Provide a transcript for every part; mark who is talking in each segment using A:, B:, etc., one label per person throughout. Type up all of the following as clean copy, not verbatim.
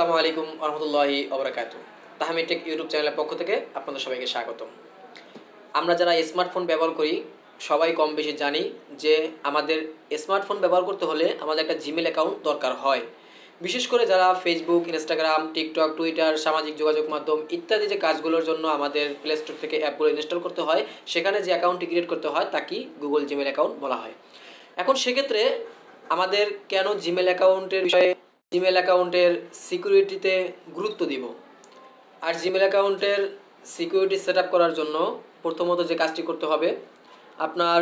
A: আসসালামু আলাইকুম রহমতুল্লাহি ওবরাকাতুহু। তাহমিদ টেক ইউটিউব চ্যানেলের পক্ষ থেকে আপনাদের সবাইকে স্বাগতম। আমরা যারা স্মার্টফোন ব্যবহার করি সবাই কম বেশি জানি যে আমাদের স্মার্টফোন ব্যবহার করতে হলে আমাদের একটা জিমেল অ্যাকাউন্ট দরকার হয়। বিশেষ করে যারা ফেসবুক, ইনস্টাগ্রাম, টিকটক, টুইটার, সামাজিক যোগাযোগ মাধ্যম ইত্যাদি যে কাজগুলোর জন্য আমাদের প্লে স্টোর থেকে অ্যাপগুলো ইনস্টল করতে হয়, সেখানে যে অ্যাকাউন্টটি ক্রিয়েট করতে হয় তাকেই গুগল জিমেল অ্যাকাউন্ট বলা হয়। এখন সেক্ষেত্রে আমাদের কেন জিমেল অ্যাকাউন্টের সিকিউরিটিতে গুরুত্ব দিব। আর জিমেল অ্যাকাউন্টের সিকিউরিটি সেট আপ করার জন্য প্রথমত যে কাজটি করতে হবে, আপনার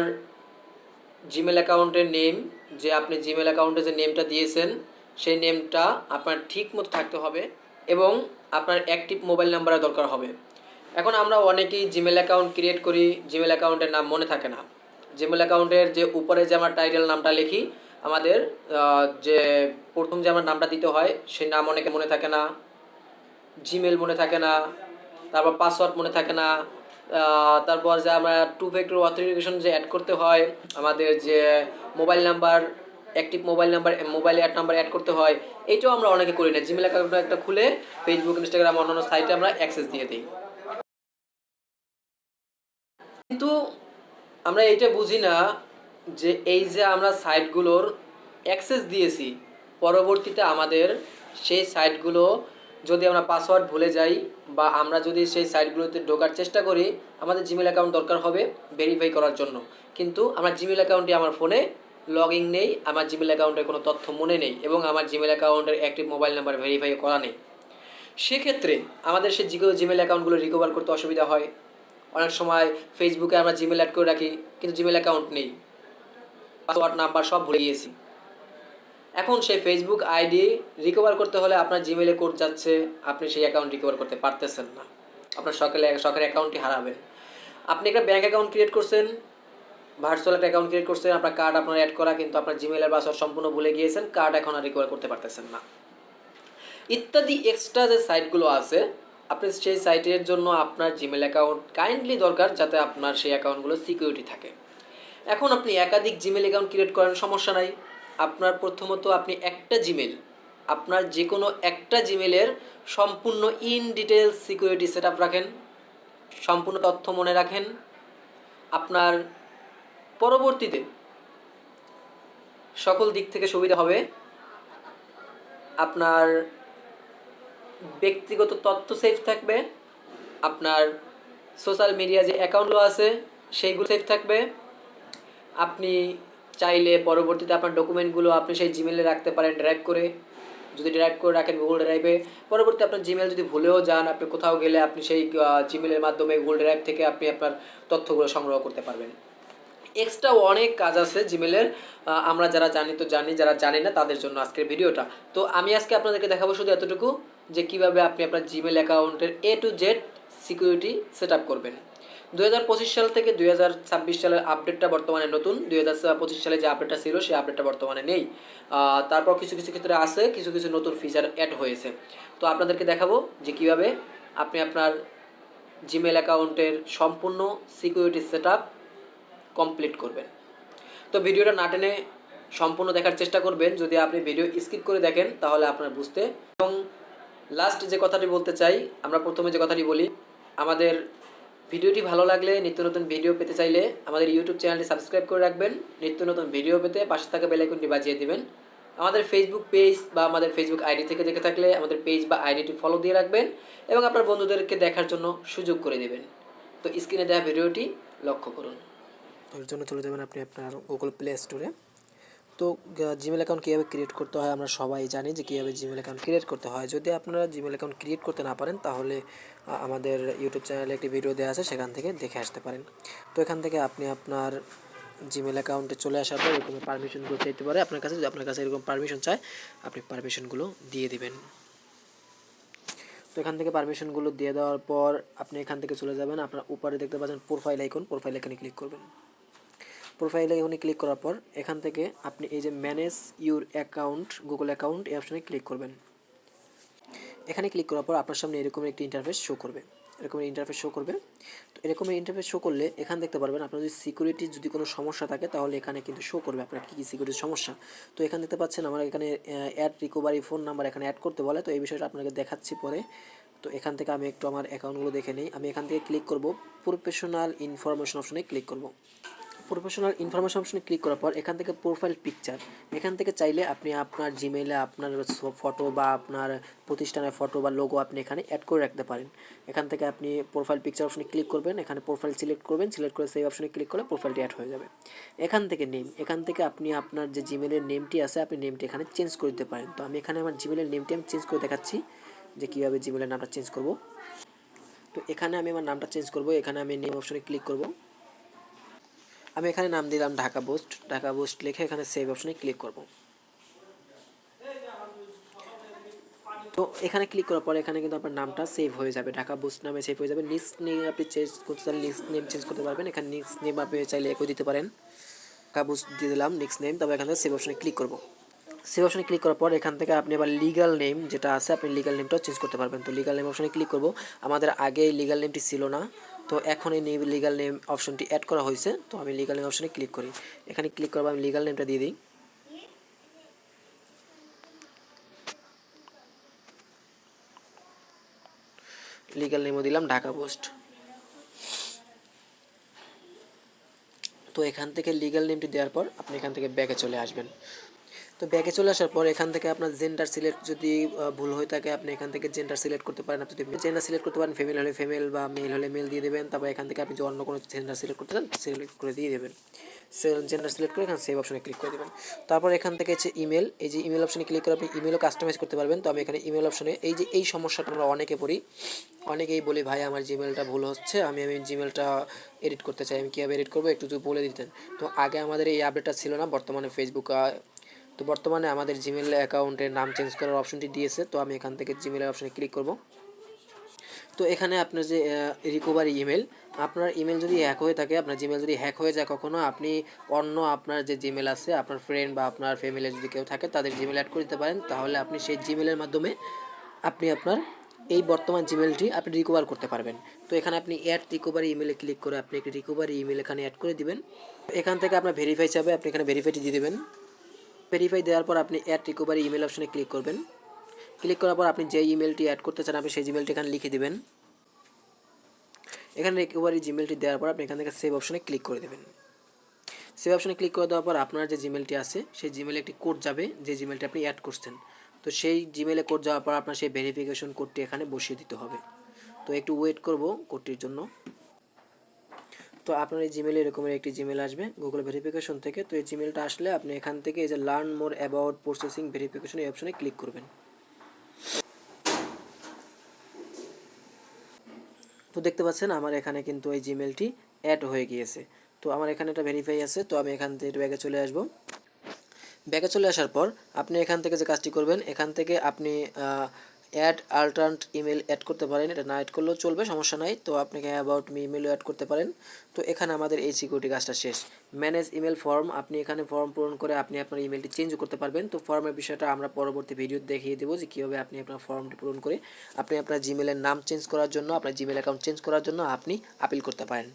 A: জিমেল অ্যাকাউন্টের নেম, যে আপনি জিমেল অ্যাকাউন্টে যে নেমটা দিয়েছেন সেই নেমটা আপনার ঠিক মতো থাকতে হবে এবং আপনার অ্যাক্টিভ মোবাইল নাম্বারের দরকার হবে। এখন আমরা অনেকেই জিমেল অ্যাকাউন্ট ক্রিয়েট করি, জিমেল অ্যাকাউন্টের নাম মনে থাকে না। জিমেল অ্যাকাউন্টের যে উপরে যে আমরা টাইটেল নামটা লিখি, আমাদের যে প্রথম যে আমার নামটা দিতে হয় সেই নাম অনেকে মনে থাকে না, জিমেল মনে থাকে না, তারপর পাসওয়ার্ড মনে থাকে না, তারপর যে আমরা টু ফ্যাক্টর অথেন্টিকেশন যে অ্যাড করতে হয়, আমাদের যে mobile number, active mobile number, mobile add number add করতে হয়, এইটাও আমরা অনেকে করি না। জিমেল অ্যাকাউন্টটা একটা খুলে ফেসবুক, ইনস্টাগ্রাম, অন্যান্য সাইটে আমরা অ্যাক্সেস দিয়ে দিই। কিন্তু আমরা এইটা বুঝি না যে এই যে আমরা সাইটগুলোর অ্যাক্সেস দিয়েছি, পরবর্তীতে আমাদের সেই সাইটগুলো যদি আমরা পাসওয়ার্ড ভুলে যাই বা আমরা যদি সেই সাইটগুলোতে ঢোকার চেষ্টা করি, আমাদের জিমেল অ্যাকাউন্ট দরকার হবে ভেরিফাই করার জন্য। কিন্তু আমার জিমেল অ্যাকাউন্টটি আমার ফোনে লগ ইন নেই, আমার জিমেল অ্যাকাউন্টের কোনো তথ্য মনে নেই এবং আমার জিমেল অ্যাকাউন্টের অ্যাক্টিভ মোবাইল নাম্বার ভেরিফাই করা নেই। সেক্ষেত্রে আমাদের সেই জিমেল অ্যাকাউন্টগুলো রিকভার করতে অসুবিধা হয়। অনেক সময় ফেসবুকে আমরা জিমেল অ্যাড করে রাখি কিন্তু জিমেল অ্যাকাউন্ট নেই, পাসওয়ার্ড নাম্বার সব ভুলে গিয়েছি। এখন সেই ফেসবুক আইডি রিকভার করতে হলে আপনার জিমেলে কোড যাচ্ছে, আপনি সেই অ্যাকাউন্ট রিকভার করতে পারতেছেন না, আপনার শখের অ্যাকাউন্টটি হারাবেন। আপনি একটা ব্যাঙ্ক অ্যাকাউন্ট ক্রিয়েট করছেন, ভার্চুয়াল একটা অ্যাকাউন্ট ক্রিয়েট করছেন, আপনার কার্ড আপনার অ্যাড করা, কিন্তু আপনার জিমেলের পাসওয়ার্ড সম্পূর্ণ ভুলে গিয়েছেন, কার্ড এখন আর রিকভার করতে পারতেছেন না, ইত্যাদি এক্সট্রা যে সাইটগুলো আছে, আপনি সেই সাইটের জন্য আপনার জিমেল অ্যাকাউন্ট কাইন্ডলি দরকার, যাতে আপনার সেই অ্যাকাউন্টগুলো সিকিউরিটি থাকে। এখন আপনি একাধিক জিমেল অ্যাকাউন্ট ক্রিয়েট করেন, সমস্যা নাই। আপনার প্রথমত আপনি একটা জিমেল, আপনার যে কোনো একটা জিমেলের সম্পূর্ণ in details security set up রাখেন, সম্পূর্ণ তথ্য মনে রাখেন। আপনার পরবর্তীতে সকল দিক থেকে সুবিধা হবে। আপনার ব্যক্তিগত তথ্য সেফ থাকবে, আপনার সোশ্যাল মিডিয়া যে অ্যাকাউন্টগুলো আছে সেইগুলো সেফ থাকবে। আপনি চাইলে পরবর্তীতে আপনার ডকুমেন্টগুলো আপনি সেই জিমেলে রাখতে পারেন ড্রাইভ করে, যদি ড্রাইভ করে রাখেন গুগল ড্রাইভে। পরবর্তীতে আপনার জিমেল যদি ভুলেও যান, আপনি কোথাও গেলে আপনি সেই জিমেলের মাধ্যমে গুগল ড্রাইভ থেকে আপনি আপনার তথ্যগুলো সংগ্রহ করতে পারবেন। এক্সট্রা অনেক কাজ আছে জিমেলের, আমরা যারা জানি তো জানি, যারা জানি না তাদের জন্য আজকের ভিডিওটা। তো আমি আজকে আপনাদেরকে দেখাবো শুধু এতটুকু, যে কিভাবে আপনি আপনার জিমেল অ্যাকাউন্টের A to Z security set up করবেন। 2025 সাল থেকে 2026 সালের আপডেটটা বর্তমানে নতুন, 2025 সালে যে আপডেটটা ছিল সেই আপডেটটা বর্তমানে নেই। তারপর কিছু কিছু ক্ষেত্রে আছে, কিছু কিছু নতুন ফিচার অ্যাড হয়েছে। তো আপনাদেরকে দেখাবো যে কিভাবে আপনি আপনার জিমেল অ্যাকাউন্টের সম্পূর্ণ সিকিউরিটি সেট আপ কমপ্লিট করবেন। তো ভিডিওটা না টেনে সম্পূর্ণ দেখার চেষ্টা করবেন। যদি আপনি ভিডিও স্কিপ করে দেখেন তাহলে আপনার বুঝতে। এবং লাস্ট যে কথাটি বলতে চাই, আমরা প্রথমে যে কথাটি বলি, আমাদের ভিডিওটি ভালো লাগলে, নিত্য নতুন ভিডিও পেতে চাইলে আমাদের ইউটিউব চ্যানেলটি সাবস্ক্রাইব করে রাখবেন। নিত্য নতুন ভিডিও পেতে পাশে থাকা বেল আইকনটি বাজিয়ে দিবেন। আমাদের ফেসবুক পেজ বা আমাদের ফেসবুক আইডি থেকে দেখে থাকলে আমাদের পেজ বা আইডিটি ফলো দিয়ে রাখবেন এবং আপনার বন্ধুদেরকে দেখার জন্য সুযোগ করে দেবেন। তো স্ক্রিনে দেওয়া ভিডিওটি লক্ষ্য করুন। এর জন্য চলে যাবেন আপনি আপনার গুগল প্লে স্টোরে। তো জিমেল অ্যাকাউন্ট কীভাবে ক্রিয়েট করতে হয় আমরা সবাই জানি যে কীভাবে জিমেল অ্যাকাউন্ট ক্রিয়েট করতে হয়। যদি আপনারা জিমেল অ্যাকাউন্ট ক্রিয়েট করতে না পারেন তাহলে আমাদের ইউটিউব চ্যানেলে একটি ভিডিও দেওয়া আছে, সেখান থেকে দেখে আসতে পারেন। তো এখান থেকে আপনি আপনার জিমেল অ্যাকাউন্টে চলে আসার পর এরকম পারমিশনগুলো চাইতে পারে আপনার কাছে। যদি আপনার কাছে এরকম পারমিশন চায়, আপনি পারমিশনগুলো দিয়ে দিবেন। তো এখান থেকে পারমিশনগুলো দিয়ে দেওয়ার পর আপনি এখান থেকে চলে যাবেন, আপনার উপরে দেখতে পাচ্ছেন প্রোফাইল আইকন, প্রোফাইল আইকনে ক্লিক করবেন। প্রোফাইল আইকনে ক্লিক করার পর এখান থেকে আপনি এই যে manage your account, Google account, এই অপশনে ক্লিক করবেন। এখানে ক্লিক করার পর আপনার সামনে এরকম একটি ইন্টারফেস শো করবে এরকমের ইন্টারফেস শো করবে। তো এরকমের ইন্টারফেস শো করলে এখানে দেখতে পারবেন আপনার যদি সিকিউরিটির যদি কোনো সমস্যা থাকে তাহলে এখানে কিন্তু শো করবে আপনার কী কী সিকিউরিটির সমস্যা। তো এখানে দেখতে পাচ্ছেন আমার এখানে অ্যাড রিকভারি ফোন নাম্বার এখানে অ্যাড করতে বলে, তো এই বিষয়টা আপনাকে দেখাচ্ছি পরে। তো এখান থেকে আমি একটু আমার অ্যাকাউন্টগুলো দেখে নিই। আমি এখান থেকে ক্লিক করব, প্রফেশনাল ইনফরমেশন অপশনে ক্লিক করব। প্রফেশনাল ইনফরমেশন অপশনে ক্লিক করার পর এখান থেকে প্রোফাইল পিকচার, এখান থেকে চাইলে আপনি আপনার জিমেইলে আপনার ফটো বা আপনার প্রতিষ্ঠানের ফটো বা লোগো আপনি এখানে অ্যাড করে রাখতে পারেন। এখান থেকে আপনি প্রোফাইল পিকচার অপশনে ক্লিক করবেন, এখানে প্রোফাইল সিলেক্ট করবেন, সিলেক্ট করে সেই অপশনে ক্লিক করলে প্রোফাইলটি অ্যাড হয়ে যাবে। এখান থেকে নেম, এখান থেকে আপনি আপনার যে জিমেলের নেমটি আছে আপনি নেমটি এখানে চেঞ্জ করে দিতে পারেন। তো আমি এখানে আমার জিমেলের নেমটি আমি চেঞ্জ করে দেখাচ্ছি যে কীভাবে জিমেলের নামটা চেঞ্জ করব। তো এখানে আমি আমার নামটা চেঞ্জ করব, এখানে আমি নেম অপশনে ক্লিক করব। আমি এখানে নাম দিলাম ঢাকা বুস্ট, ঢাকা বুস্ট লিখে এখানে সেভ অপশনে ক্লিক করব। তো এখানে ক্লিক করার পর এখানে কিন্তু আপনার নামটা সেভ হয়ে যাবে, ঢাকা বুস্ট নামে সেভ হয়ে যাবে। নেক্সট নেম আপনি চেঞ্জ করতে চাইলে নেক্সট নেম চেঞ্জ করতে পারবেন, এখানে নেক্সট নেম আপনি চাইলে একই দিতে পারেন। ঢাকা বুস্ট দিয়ে দিলাম নেক্সট নেম, তবে এখান থেকে সেভ অপশনে ক্লিক করব। সেভ অপশনে ক্লিক করার পর এখান থেকে আপনি আবার লিগাল নেম যেটা আছে আপনি লিগাল নেমটাও চেঞ্জ করতে পারবেন। তো লিগাল নেম অপশনে ক্লিক করব। আমাদের আগে এই লিগাল নেমটি ছিল না, তো এখন এই লিগাল নেম অপশনটি অ্যাড করা হয়েছে। তো আমি লিগাল নেম অপশনে ক্লিক করি, এখানে ক্লিক করবো, আমি লিগাল নেমটা দিয়ে দিই। লিগাল নেমও দিলাম ঢাকা পোস্ট। তো এখান থেকে লিগাল নেমটি দেওয়ার পর আপনি এখান থেকে ব্যাকে চলে আসবেন। তো ব্যাকে চলে আসার পর এখান থেকে আপনার জেন্ডার সিলেক্ট যদি ভুল হয়ে থাকে আপনি এখান থেকে জেন্ডার সিলেক্ট করতে পারেন। আপনি যদি জেন্ডার সিলেক্ট করতে পারেন, ফিমেল হলে ফিমেল বা মেল হলে মেল দিয়ে দেবেন। তারপর এখান থেকে আপনি যদি অন্য কোনো জেন্ডার সিলেক্ট করতে চান সিলেক্ট করে দিয়ে দেবেন। জেন্ডার সিলেক্ট করে এখানে সেভ অপশনে ক্লিক করে দেবেন। তারপর এখান থেকে হচ্ছে ইমেল, এই যে ইমেল অপশনে ক্লিক করে আপনি ইমেলও কাস্টমাইজ করতে পারবেন। তো আমি এখানে ইমেল অপশনে এই যে এই সমস্যাটা আমরা অনেকে পড়ি, অনেকেই বলি ভাই আমার জিমেলটা ভুল হচ্ছে, আমি জিমেলটা এডিট করতে চাই, আমি কীভাবে এডিট করবো একটু যদি বলে দিতেন। তো আগে আমাদের এই আপডেটটা ছিল না, বর্তমানে ফেসবুক তো বর্তমানে আমাদের জিমেল অ্যাকাউন্টের নাম চেঞ্জ করার অপশনটি দিয়েছে। তো আমি এখান থেকে জিমেলের অপশনে ক্লিক করব। তো এখানে আপনার যে রিকভারি ইমেল, আপনার ইমেল যদি হ্যাক হয়ে থাকে, আপনার জিমেল যদি হ্যাক হয়ে যায় কখনো, আপনি অন্য আপনার যে জিমেল আছে আপনার ফ্রেন্ড বা আপনার ফ্যামিলি যদি কেউ থাকে তাদের জিমেল অ্যাড করে দিতে পারেন। তাহলে আপনি সেই জিমেলের মাধ্যমে আপনি আপনার এই বর্তমান জিমেলটি আপনি রিকভার করতে পারবেন। তো এখানে আপনি অ্যাড রিকভারি ইমেলে ক্লিক করে আপনি একটি রিকভারি ইমেল এখানে অ্যাড করে দিবেন। এখান থেকে আপনার ভেরিফাই চাবে, আপনি এখানে ভেরিফাইটি দিয়ে দেবেন। ভেরিফাই দেওয়ার পর আপনি অ্যাড রিকভারি ইমেল অপশনে ক্লিক করবেন। ক্লিক করার পর আপনি যে ইমেলটি অ্যাড করতে চান আপনি সেই জিমেলটি এখানে লিখে দেবেন। এখানে রিকভারি জিমেলটি দেওয়ার পর আপনি এখান থেকে সেভ অপশনে ক্লিক করে দেবেন। সেভ অপশনে ক্লিক করে দেওয়ার পর আপনার যে জিমেলটি আছে সেই জিমেলে একটি কোড যাবে, যে জিমেলটি আপনি অ্যাড করছেন। তো সেই জিমেলে কোড যাওয়ার পর আপনার সেই ভেরিফিকেশন কোডটি এখানে বসিয়ে দিতে হবে। তো একটু ওয়েট করব কোডটির জন্য। তো আপনার এই জিমেলে এরকমের একটি জিমেল আসবে গুগল ভেরিফিকেশন থেকে। তো এই জিমেলটা আসলে আপনি এখান থেকে এই যে learn more about processing verification এই অপশনে ক্লিক করবেন। তো দেখতে পাচ্ছেন আমার এখানে কিন্তু এই জিমেলটি অ্যাড হয়ে গিয়েছে। তো আমার এখানে এটা ভেরিফাই আছে। তো আমি এখান থেকে ব্যাগে চলে আসব। ব্যাকে চলে আসার পর আপনি এখান থেকে যে কাজটি করবেন, এখান থেকে আপনি অ্যাড আল্টারনেট ইমেল অ্যাড করতে পারেন, এটা না অ্যাড করলেও চলবে, সমস্যা নাই। তো আপনাকে অ্যাবাউট মি ইমেলও অ্যাড করতে পারেন। তো এখানে আমাদের এই সিকিউরিটি কাজটা শেষ। ম্যানেজ ইমেল ফর্ম, আপনি এখানে ফর্ম পূরণ করে আপনি আপনার ইমেলটি চেঞ্জ করতে পারবেন। তো ফর্মের বিষয়টা আমরা পরবর্তী ভিডিও দেখিয়ে দেবো যে কীভাবে আপনি আপনার ফর্মটি পূরণ করে আপনি আপনার জিমেলের নাম চেঞ্জ করার জন্য, আপনার জিমেল অ্যাকাউন্ট চেঞ্জ করার জন্য আপনি আপিল করতে পারেন।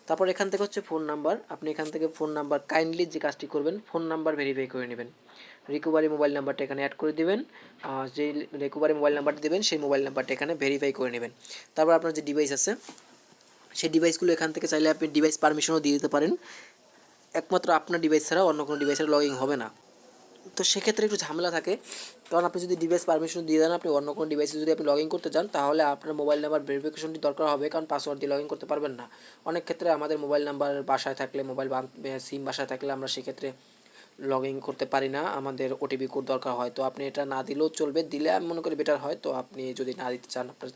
A: তারপর এখান থেকে হচ্ছে ফোন নাম্বার, আপনি এখান থেকে ফোন নাম্বার কাইন্ডলি যে কাজটি করবেন ফোন নাম্বার ভেরিফাই করে নেবেন। রিকভারি মোবাইল নাম্বারটা এখানে অ্যাড করে দেবেন, যেই রিকভারি মোবাইল নাম্বারটা দেবেন সেই মোবাইল নাম্বারটা এখানে ভেরিফাই করে নেবেন। তারপর আপনার যে ডিভাইস আছে সেই ডিভাইসগুলো এখান থেকে চাইলে আপনি ডিভাইস পারমিশনও দিয়ে দিতে পারেন, একমাত্র আপনার ডিভাইস ছাড়া অন্য কোনো ডিভাইসের লগইন হবে না। তো সেক্ষেত্রে একটু ঝামেলা থাকে, কারণ আপনি যদি ডিভাইস পারমিশন দিয়ে দেন, আপনি অন্য কোনো ডিভাইসে যদি আপনি লগ ইন করতে চান তাহলে আপনার মোবাইল নাম্বার ভেরিফিকেশনটি দরকার হবে, কারণ পাসওয়ার্ড দিয়ে লগ ইন করতে পারবেন না। অনেক ক্ষেত্রে আমাদের মোবাইল নাম্বার বাসায় থাকলে সিম বাসায় থাকলে আমরা সেক্ষেত্রে লগ ইন করতে পারি না, আমাদের ওটিপি কোড দরকার হয়। তো আপনি এটা না দিলেও চলবে, দিলে আমি মনে করি বেটার হয়। তো আপনি যদি না দিতে চান আপনার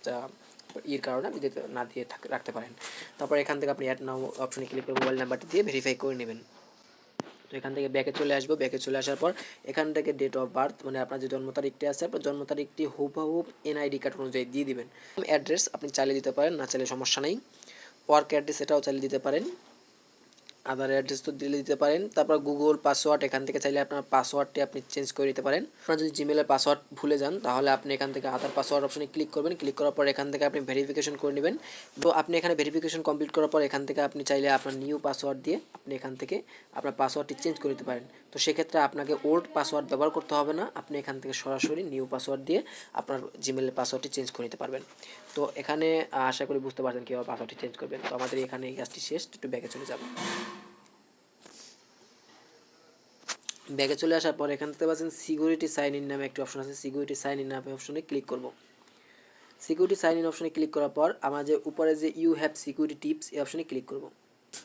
A: কারণে আপনি না দিয়ে রাখতে পারেন। তারপর এখান থেকে আপনি অ্যাড নাও অপশনে ক্লিক করে মোবাইল নাম্বারটি দিয়ে ভেরিফাই করে নেবেন। তো এখান থেকে ব্যাকে চলে আসবো, ব্যাকে চলে আসার পর এখান থেকে ডেট অফ বার্থ মানে আপনার যে জন্ম তারিখটি আছে আপনার জন্ম তারিখটি হুবহুব এনআইডি কার্ড অনুযায়ী দিয়ে দিবেন। অ্যাড্রেস আপনি চালিয়ে দিতে পারেন, না চাইলে সমস্যা নেই। ওয়ার্ক অ্যাড্রেস এটাও চালিয়ে দিতে পারেন। আদার অ্যাড্রেস তো দিলে দিতে পারেন। তারপর গুগল পাসওয়ার্ড, এখান থেকে চাইলে আপনার পাসওয়ার্ডটি আপনি চেঞ্জ করে দিতে পারেন। আপনার যদি জিমেলের পাসওয়ার্ড ভুলে যান তাহলে আপনি এখান থেকে আদার পাসওয়ার্ড অপশনে ক্লিক করবেন। ক্লিক করার পর এখান থেকে আপনি ভেরিফিকেশন করে নেবেন। তো আপনি এখানে ভেরিফিকেশন কমপ্লিট করার পর এখান থেকে আপনি চাইলে আপনার নিউ পাসওয়ার্ড দিয়ে আপনি এখান থেকে আপনার পাসওয়ার্ডটি চেঞ্জ করে দিতে পারেন। তো সেক্ষেত্রে আপনাকে ওল্ড পাসওয়ার্ড ব্যবহার করতে হবে না, আপনি এখান থেকে সরাসরি নিউ পাসওয়ার্ড দিয়ে আপনার জিমেলের পাসওয়ার্ডটি চেঞ্জ করে নিতে পারবেন। তো এখানে আশা করি বুঝতে পারছেন কীভাবে পাসওয়ার্ডটি চেঞ্জ করবেন। তো আমাদের এখানে এই কাজটি শেষ, একটু ব্যাকে চলে যাব। ব্যাকে চলে আসার পর এখান থেকে পাচ্ছেন সিকিউরিটি সাইন ইন নামে একটি অপশন আছে। সিকিউরিটি সাইন ইন নামে অপশনে ক্লিক করব। সিকিউরিটি সাইন ইন অপশনে ক্লিক করার পর আমার যে উপরে যে ইউ হ্যাভ সিকিউরিটি টিপস এই অপশনে ক্লিক করব।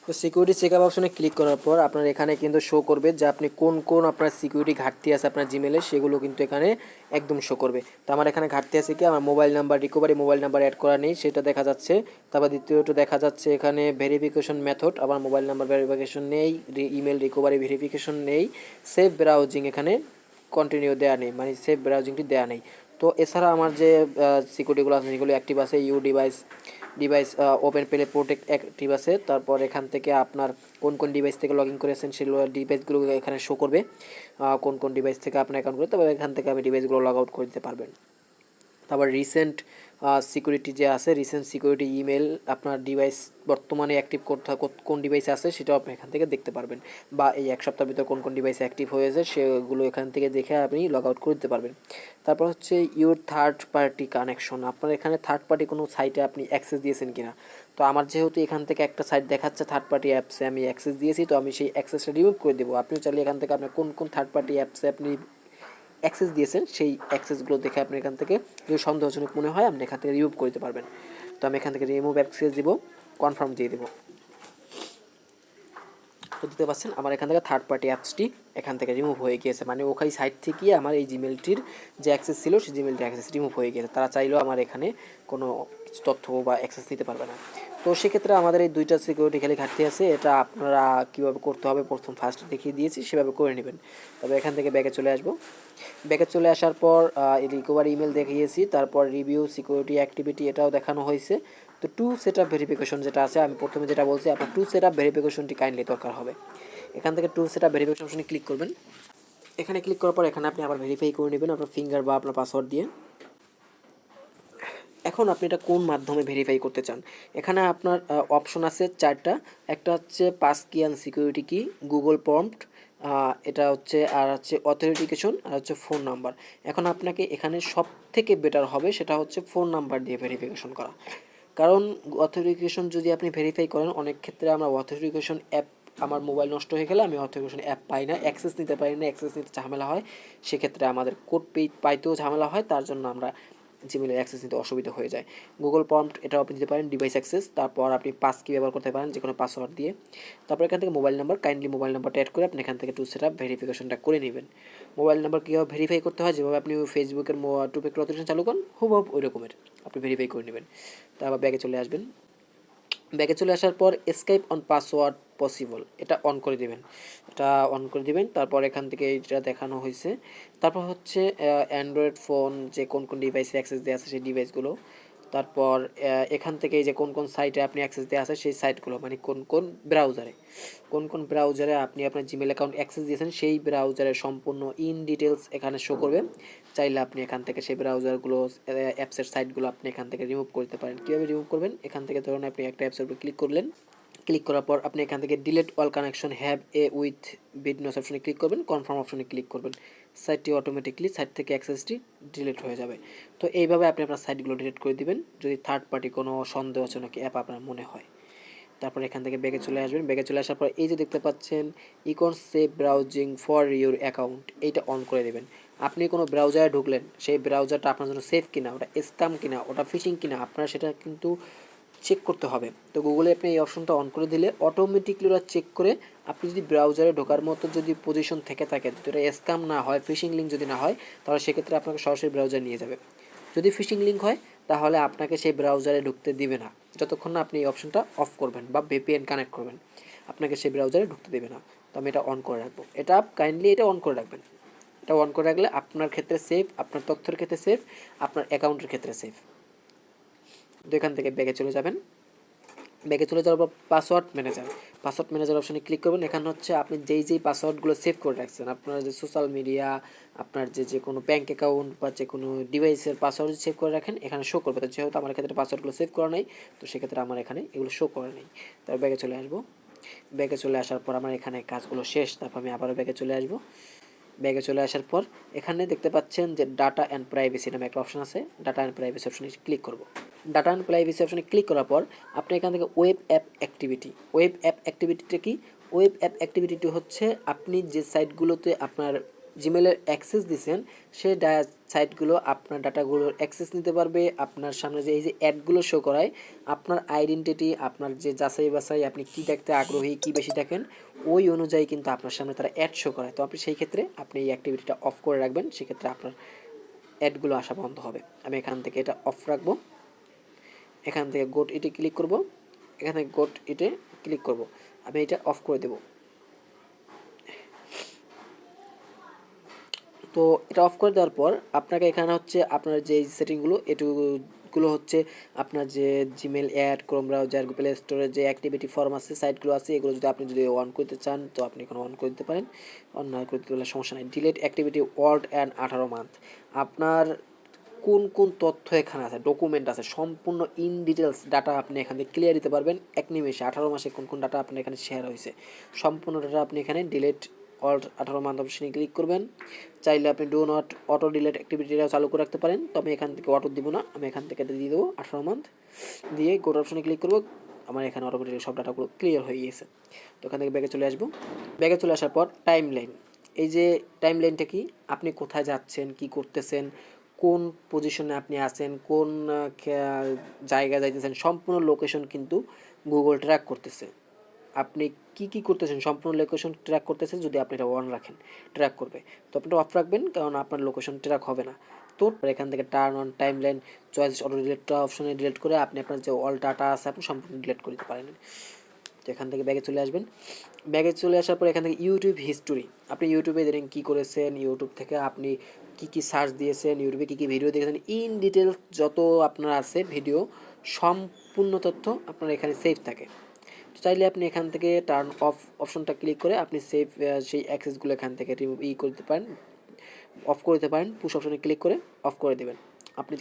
A: তো সিকিউরিটি চেকআপ অপশনে ক্লিক করার পর আপনার এখানে কিন্তু শো করবে যে আপনি কোন কোন আপনার সিকিউরিটি ঘাটতি আছে আপনার জিমেলে, সেগুলো কিন্তু এখানে একদম শো করবে। তো আমার এখানে ঘাটতি আছে কি, আমার mobile number recovery mobile number add করা নেই, সেটা দেখা যাচ্ছে। তারপর দ্বিতীয়ত দেখা যাচ্ছে এখানে ভেরিফিকেশন মেথড, আমার মোবাইল নাম্বার ভেরিফিকেশন নেই, ইমেল রিকভারি ভেরিফিকেশন নেই, সেফ ব্রাউজিং এখানে কন্টিনিউ দেওয়া নেই, মানে সেফ ব্রাউজিংটি দেওয়া নেই। তো এছাড়া আমার যে সিকিউরিটিগুলো আছে সেগুলো অ্যাক্টিভ আছে। ইউ ডিভাইস ডিভাইস ওপেন পেলে প্রোটেক্ট অ্যাক্টিভ আছে। তারপর এখান থেকে আপনার কোন কোন ডিভাইস থেকে লগ ইন করেছেন সেগুলো ডিভাইসগুলো এখানে শো করবে, কোন কোন ডিভাইস থেকে আপনার অ্যাকাউন্ট করে, তবে এখান থেকে আপনি ডিভাইসগুলো লগ আউট করে দিতে পারবেন। তারপর রিসেন্ট সিকিউরিটি যে আছে, রিসেন্ট সিকিউরিটি ইমেল আপনার ডিভাইস বর্তমানে অ্যাক্টিভ করতে কোন ডিভাইসে আছে সেটাও আপনি এখান থেকে দেখতে পারবেন, বা এই এক সপ্তাহের ভিতর কোন কোন ডিভাইস অ্যাক্টিভ হয়েছে সেগুলো এখান থেকে দেখে আপনি লগ আউট করে দিতে পারবেন। তারপর হচ্ছে ইউর থার্ড পার্টি কানেকশন, আপনার এখানে থার্ড পার্টি কোনো সাইটে আপনি অ্যাক্সেস দিয়েছেন কিনা। তো আমার যেহেতু এখান থেকে একটা সাইট দেখাচ্ছে থার্ড পার্টি অ্যাপসে আমি অ্যাক্সেস দিয়েছি, তো আমি সেই অ্যাক্সেসটা রিমুভ করে দেবো। আপনিও চাইলে এখান থেকে আপনার কোন কোন থার্ড পার্টি অ্যাপসে আপনি অ্যাক্সেস দিয়েছেন সেই অ্যাক্সেসগুলো দেখে আপনি এখান থেকে যদি সন্দেহজনক মনে হয় আপনি এখান থেকে রিমুভ করে দিতে পারবেন। তো আমি এখান থেকে রিমুভ অ্যাক্সেস দিব, কনফার্ম দিয়ে দেবো। তো দিতে পারছেন আমার এখান থেকে থার্ড পার্টি অ্যাপসটি এখান থেকে রিমুভ হয়ে গিয়েছে, মানে ওখানে সাইট থেকে আমার এই জিমেলটির যে অ্যাক্সেস ছিল সেই জিমেলটির অ্যাক্সেস রিমুভ হয়ে গিয়েছে। তারা চাইলেও আমার এখানে কোনো তথ্য বা অ্যাক্সেস দিতে পারবে না। তো সেক্ষেত্রে আমাদের এই দুইটা সিকিউরিটি খালি ঘাটতি আছে, এটা আপনারা কীভাবে করতে হবে প্রথম ফার্স্ট দেখিয়ে দিয়েছি, সেভাবে করে নেবেন। তবে এখান থেকে ব্যাকে চলে আসবো। ব্যাকে চলে আসার পর রিকভারি ইমেল দেখিয়েছি, তারপর রিভিউ সিকিউরিটি অ্যাক্টিভিটি এটাও দেখানো হয়েছে। তো টু সেট আপ ভেরিফিকেশন যেটা আছে, আমি প্রথমে যেটা বলছি আপনার টু সেট আপ ভেরিফিকেশনটি কাইন্ডলি দরকার হবে। এখান থেকে টু সেট আপ ভেরিফিকেশন অপশনে ক্লিক করবেন। এখানে ক্লিক করার পর এখানে আপনি আবার ভেরিফাই করে নেবেন আপনার ফিঙ্গার বা আপনার পাসওয়ার্ড দিয়ে। এখন আপনি এটা কোন মাধ্যমে ভেরিফাই করতে চান, এখানে আপনার অপশন আছে চারটা। একটা হচ্ছে পাস কি অ্যান্ড সিকিউরিটি কি, গুগল প্রম্পট, এটা হচ্ছে, আর হচ্ছে অথেন্টিকেশন, আর হচ্ছে ফোন নাম্বার। এখন আপনাকে এখানে সব থেকে বেটার হবে সেটা হচ্ছে ফোন নাম্বার দিয়ে ভেরিফিকেশন করা, কারণ অথেন্টিকেশন যদি আপনি ভেরিফাই করেন, অনেক ক্ষেত্রে আমরা অথেন্টিকেশন অ্যাপ, আমার মোবাইল নষ্ট হয়ে গেলে আমি অথেন্টিকেশন অ্যাপ পাই না, অ্যাক্সেস নিতে পারি না, অ্যাক্সেস নিতে ঝামেলা হয়, সেক্ষেত্রে আমাদের কোড পাইতেও ঝামেলা হয়, তার জন্য আমরা জিমেলের অ্যাক্সেস নিতে অসুবিধা হয়ে যায়। গুগল প্রম্পট এটাও আপনি দিতে পারেন, ডিভাইস অ্যাক্সেস, তারপর আপনি পাস কি ব্যবহার করতে পারেন যে কোনো পাসওয়ার্ড দিয়ে। তারপর এখান থেকে মোবাইল নাম্বার, কাইন্ডলি মোবাইল নাম্বারটা অ্যাড করে আপনি এখান থেকে টু সেট আপ ভেরিফিকেশনটা করে নেবেন। মোবাইল নাম্বার কীভাবে ভেরিফাই করতে হয়, যেভাবে আপনি ফেসবুকের টু ফ্যাক্টর অথেন্টিকেশন চালু করেন হুবহু ওই রকমের আপনি ভেরিফাই করে নেবেন। তারপর ব্যাগে চলে আসবেন। ব্যাগে চলে আসার পর এসকেপ অন পাসওয়ার্ড পসিবল এটা অন করে দেবেন, এটা অন করে দেবেন। তারপর এখান থেকে এটা দেখানো হয়েছে। তারপর হচ্ছে অ্যান্ড্রয়েড ফোন যে কোন কোন ডিভাইসে অ্যাক্সেস দেওয়া আছে সেই ডিভাইসগুলো। তারপর এখান থেকে যে কোন কোন সাইটে আপনি অ্যাক্সেস দেওয়া আছে সেই সাইটগুলো, মানে কোন কোন ব্রাউজারে আপনি আপনার জিমেল অ্যাকাউন্ট অ্যাক্সেস দিয়েছেন সেই ব্রাউজারের সম্পূর্ণ ইন ডিটেলস এখানে শো করবে। চাইলে আপনি এখান থেকে সেই ব্রাউজারগুলো অ্যাপসের সাইটগুলো আপনি এখান থেকে রিমুভ করতে পারেন। কীভাবে রিমুভ করবেন, এখান থেকে ধরুন আপনি একটা অ্যাপসের উপর ক্লিক করলেন, ক্লিক করার পর আপনি এখান থেকে delete all connection have a with বিটনোস অপশনে ক্লিক করবেন, কনফার্ম অপশনে ক্লিক করবেন, সাইটটি অটোমেটিকলি সাইট থেকে অ্যাক্সেসটি ডিলিট হয়ে যাবে। তো এইভাবে আপনি আপনার সাইটগুলো ডিলিট করে দিবেন যদি থার্ড পার্টি কোনো সন্দেহজনক অ্যাপ আপনার মনে হয়। তারপর এখান থেকে ব্যাগে চলে আসবেন। ব্যাগে চলে আসার পর এই যে দেখতে পাচ্ছেন icon save browsing for your account, এইটা অন করে দেবেন। আপনি কোনো ব্রাউজারে ঢুকলেন, সেই ব্রাউজারটা আপনার জন্য সেফ কিনা, ওটা স্ক্যাম কিনা, ওটা ফিশিং কিনা, আপনার সেটা কিন্তু চেক করতে হবে। তো গুগলে আপনি এই অপশনটা অন করে দিলে অটোমেটিকলি ওরা চেক করে আপনি যদি ব্রাউজারে ঢোকার মতো যদি পজিশন থেকে থাকে, যদি ওটা স্ক্যাম না হয়, ফিশিং লিঙ্ক যদি না হয়, তাহলে সেক্ষেত্রে আপনাকে সরাসরি ব্রাউজার নিয়ে যাবে। যদি ফিশিং লিঙ্ক হয় তাহলে আপনাকে সেই ব্রাউজারে ঢুকতে দিবে না, যতক্ষণ না আপনি এই অপশনটা অফ করবেন বা ভিপিএন কানেক্ট করবেন, আপনাকে সেই ব্রাউজারে ঢুকতে দেবে না। তো আমি এটা অন করে রাখবো, এটা কাইন্ডলি এটা অন করে রাখবেন। এটা অন করে রাখলে আপনার ক্ষেত্রে সেফ, আপনার তথ্যের ক্ষেত্রে সেফ, আপনার অ্যাকাউন্টের ক্ষেত্রে সেফ। তো এখান থেকে ব্যাগে চলে যাবেন। ব্যাকে চলে যাওয়ার পর পাসওয়ার্ড ম্যানেজার অপশনে ক্লিক করবেন। এখানে হচ্ছে আপনি যেই পাসওয়ার্ডগুলো সেভ করে রাখছেন, আপনার যে সোশ্যাল মিডিয়া, আপনার যে কোনো ব্যাঙ্ক অ্যাকাউন্ট বা যে কোনো ডিভাইসের পাসওয়ার্ড সেভ করে রাখেন, এখানে শো করবে। তো যেহেতু আমার ক্ষেত্রে পাসওয়ার্ডগুলো সেভ করা নেই, তো সেক্ষেত্রে আমার এখানে এগুলো শো করে নেই। তারপর ব্যাকে চলে আসবো। ব্যাকে চলে আসার পর আমার এখানে কাজগুলো শেষ। তারপর আমি আবারও ব্যাকে চলে আসবো। ব্যাগে চলে আসার পর এখানে দেখতে পাচ্ছেন যে ডাটা অ্যান্ড প্রাইভেসি নামে একটা অপশন আছে। ডাটা অ্যান্ড প্রাইভেসি অপশনে ক্লিক করব। ডাটা অ্যান্ড প্রাইভেসি অপশনে ক্লিক করার পর আপনি এখান থেকে ওয়েব অ্যাপ অ্যাক্টিভিটিটা কি? ওয়েব অ্যাপ অ্যাক্টিভিটিটি হচ্ছে আপনি যে সাইটগুলোতে আপনার জিমেলের অ্যাক্সেস দিচ্ছেন, সেই সাইটগুলো আপনার ডাটাগুলোর অ্যাক্সেস নিতে পারবে। আপনার সামনে যে এই যে অ্যাডগুলো শো করায়, আপনার আইডেন্টিটি, আপনার যে যাচাই বাছাই, আপনি কী দেখতে আগ্রহী, কী বেশি দেখেন, ওই অনুযায়ী কিন্তু আপনার সামনে তারা অ্যাড শো করায়। তো আপনি সেই ক্ষেত্রে আপনি এই অ্যাক্টিভিটিটা অফ করে রাখবেন, সেক্ষেত্রে আপনার অ্যাডগুলো আসা বন্ধ হবে। আমি এখান থেকে এটা অফ রাখবো। এখান থেকে গোট ইটে ক্লিক করব। এখান থেকে গোট ইটে ক্লিক করব। আমি এটা অফ করে দেব। তো এটা অফ করে দেওয়ার পর আপনাকে এখানে হচ্ছে আপনার যে সেটিংগুলো, এটুকুগুলো হচ্ছে আপনার যে Gmail add, Chrome browser, play স্টোরের যে অ্যাক্টিভিটি ফর্ম আছে, সাইটগুলো আছে, এগুলো যদি অন করতে চান তো আপনি এখানে অন করে দিতে পারেন। অন না করতে পারলে সমস্যা নেই। Delete activity world and 18 month. আপনার কোন তথ্য এখানে আছে, ডকুমেন্ট আছে, সম্পূর্ণ ইন ডিটেলস ডাটা আপনি এখান থেকে ক্লিয়ার দিতে পারবেন এক নিমেষে। 18 মাসে কোন ডাটা আপনার এখানে শেয়ার হয়েছে, সম্পূর্ণ ডাটা আপনি এখানে ডিলেট অল 18 মান্থ অপশনে ক্লিক করবেন। চাইলে আপনি ডু নট অটো ডিলেট অ্যাক্টিভিটিটা চালু করে রাখতে পারেন। তো আমি এখান থেকে অটো দিব না, আমি এখান থেকে দিয়ে দেবো 18 মান্থ। দিয়ে গোট অপশনে ক্লিক করবো। আমার এখানে অটোমেটিক সব ডাটাগুলো ক্লিয়ার হয়ে গিয়েছে। তো এখান থেকে ব্যাগে চলে আসবো। ব্যাগে চলে আসার পর টাইম লাইন, এই যে টাইম লাইনটা কি, আপনি কোথায় যাচ্ছেন, কি করতেছেন, কোন পজিশনে আপনি আছেন, কোন জায়গায় যাইতেছেন, সম্পূর্ণ লোকেশন কিন্তু গুগল ট্র্যাক করতেছে। আপনি কি করতেছেন সম্পূর্ণ লোকেশন ট্র্যাক করতেছে। যদি আপনি এটা অন রাখেন, ট্র্যাক করবে। তো আপনি অফ রাখবেন, কারণ আপনার লোকেশন ট্র্যাক হবে না। তো এখান থেকে turn on time line choice auto delete অপশনে ডিলিট করে আপনি আপনার যে অল ডাটা আছে আপনি সম্পূর্ণ ডিলিট করে দিতে পারেন। তো এখান থেকে ব্যাগে চলে আসবেন। ব্যাগে চলে আসার পর এখান থেকে ইউটিউব হিস্টোরি, আপনি ইউটিউবে ধরেন কী করেছেন, ইউটিউব থেকে আপনি কী সার্চ দিয়েছেন, ইউটিউবে কী ভিডিও দেখেছেন, ইন ডিটেলস যত আপনার আছে ভিডিও, সম্পূর্ণ তথ্য আপনার এখানে সেভ থাকে। তো চাইলে আপনি এখান থেকে টার্ন অফ অপশনটা ক্লিক করে আপনি সেভ সেই অ্যাক্সেসগুলো এখান থেকে করতে পারেন, অফ করে দিতে পারেন। পুশ অপশনে ক্লিক করে অফ করে দেবেন। আপনি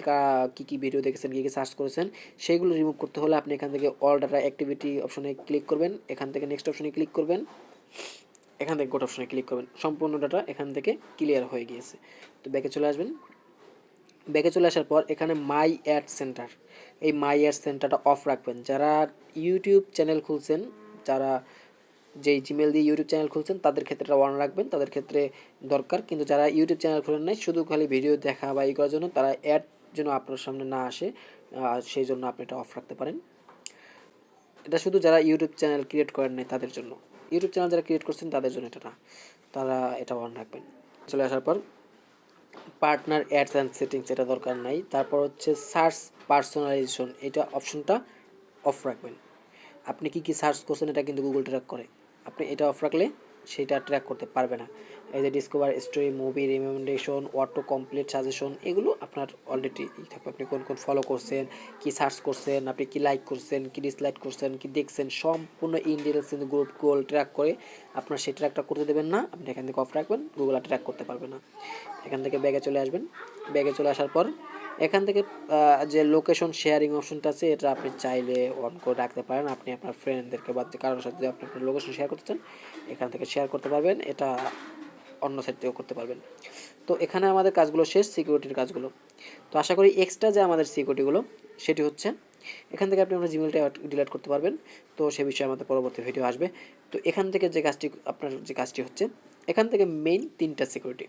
A: কী ভিডিও দেখেছেন, কী সার্চ করেছেন, সেইগুলো রিমুভ করতে হলে আপনি এখান থেকে অল ডাটা অ্যাক্টিভিটি অপশনে ক্লিক করবেন। এখান থেকে নেক্সট অপশনে ক্লিক করবেন। এখান থেকে গোট অপশনে ক্লিক করবেন। সম্পূর্ণ ডাটা এখান থেকে ক্লিয়ার হয়ে গিয়েছে। তো ব্যাকে চলে আসবেন। ব্যাকে চলে আসার পর এখানে মাই অ্যাড সেন্টার, এই মাই অ্যাড সেন্টারটা অফ রাখবেন। যারা ইউটিউব চ্যানেল খুলছেন, যারা যেই জিমেল দিয়ে ইউটিউব চ্যানেল খুলছেন তাদের ক্ষেত্রে অন রাখবেন, তাদের ক্ষেত্রে দরকার। কিন্তু যারা ইউটিউব চ্যানেল খুলেন নাই, শুধু খালি ভিডিও দেখা বা ই করার জন্য, তারা অ্যাড যেন আপনার সামনে না আসে, সেই জন্য আপনি এটা অফ রাখতে পারেন। এটা শুধু যারা ইউটিউব চ্যানেল ক্রিয়েট করেন নাই তাদের জন্য। ইউটিউব চ্যানেল যারা ক্রিয়েট করছেন তাদের জন্য এটা না, তারা এটা অন রাখবেন। চলে আসার পর পার্টনার অ্যাডস অ্যান্ড সেটিংস, এটা দরকার নাই। তারপর হচ্ছে সার্চ পার্সোনালাইজেশন, এটা অপশনটা অফ রাখবেন। আপনি কি সার্চ করছেন এটা কিন্তু গুগল ট্র্যাক করে, আপনি এটা অফ রাখলে সেটা ট্র্যাক করতে পারবে না। এই যে discover story, movie recommendation, auto complete suggestion, এগুলো আপনার অলরেডি থাকবে। আপনি কোন ফলো করছেন, কি সার্চ করছেন, আপনি কি লাইক করছেন, কি ডিসলাইক করছেন, কি দেখছেন, সম্পূর্ণ ইন ডিটেলস কিন্তু গুগল ট্র্যাক করে। আপনার সেই ট্র্যাকটা করতে দেবেন না, আপনি এখান থেকে অফ রাখবেন, গুগল আর ট্র্যাক করতে পারবে না। এখান থেকে ব্যাগে চলে আসবেন। ব্যাগে চলে আসার পর এখান থেকে যে লোকেশন শেয়ারিং অপশনটা আছে, এটা আপনি চাইলে অন করে রাখতে পারেন। আপনি আপনার ফ্রেন্ডদেরকে বা কারোর সাথে আপনি আপনার লোকেশন শেয়ার করতে চান, এখান থেকে শেয়ার করতে পারবেন। এটা অন্য সাইট থেকেও করতে পারবেন। তো এখানে আমাদের কাজগুলো শেষ, সিকিউরিটির কাজগুলো। তো আশা করি এক্সট্রা যে আমাদের সিকিউরিটিগুলো সেটি হচ্ছে, এখান থেকে আপনি আপনার জিমেলটা ডিলিট করতে পারবেন। তো সে বিষয়ে আমাদের পরবর্তী ভিডিও আসবে। তো এখান থেকে যে কাজটি হচ্ছে, এখান থেকে মেইন 3টা সিকিউরিটি।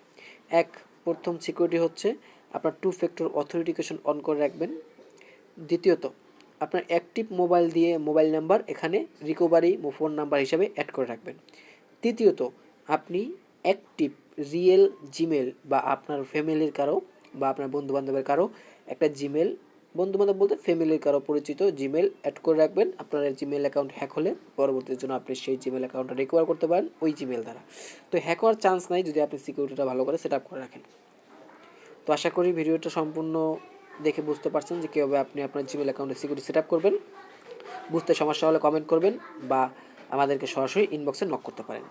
A: প্রথম সিকিউরিটি হচ্ছে আপনার 2 ফ্যাক্টর অথেন্টিকেশন অন করে রাখবেন। দ্বিতীয়ত, আপনার অ্যাক্টিভ মোবাইল দিয়ে মোবাইল নাম্বার এখানে রিকভারি ফোন নাম্বার হিসাবে অ্যাড করে রাখবেন। তৃতীয়ত, আপনি অ্যাক্টিভ রিয়েল জিমেল বা আপনার ফ্যামিলির কারো বা আপনার বন্ধুবান্ধবের কারো একটা জিমেল, বন্ধুবান্ধব বলতে ফ্যামিলির কারো পরিচিত জিমেল অ্যাড করে রাখবেন। আপনার জিমেল অ্যাকাউন্ট হ্যাক হলে পরবর্তীর জন্য আপনি সেই জিমেল অ্যাকাউন্টটা রিকভার করতে পারেন ওই জিমেল দ্বারা। তো হ্যাক হওয়ার চান্স নাই যদি আপনি সিকিউরিটিটা ভালো করে সেট আপ করে রাখেন। তো আশা করি ভিডিওটা সম্পূর্ণ দেখে বুঝতে পারছেন যে কীভাবে আপনি আপনার জিমেল অ্যাকাউন্টে সিকিউরিটি সেট আপ করবেন। বুঝতে সমস্যা হলে কমেন্ট করবেন বা আমাদেরকে সরাসরি ইনবক্সে নক করতে পারেন।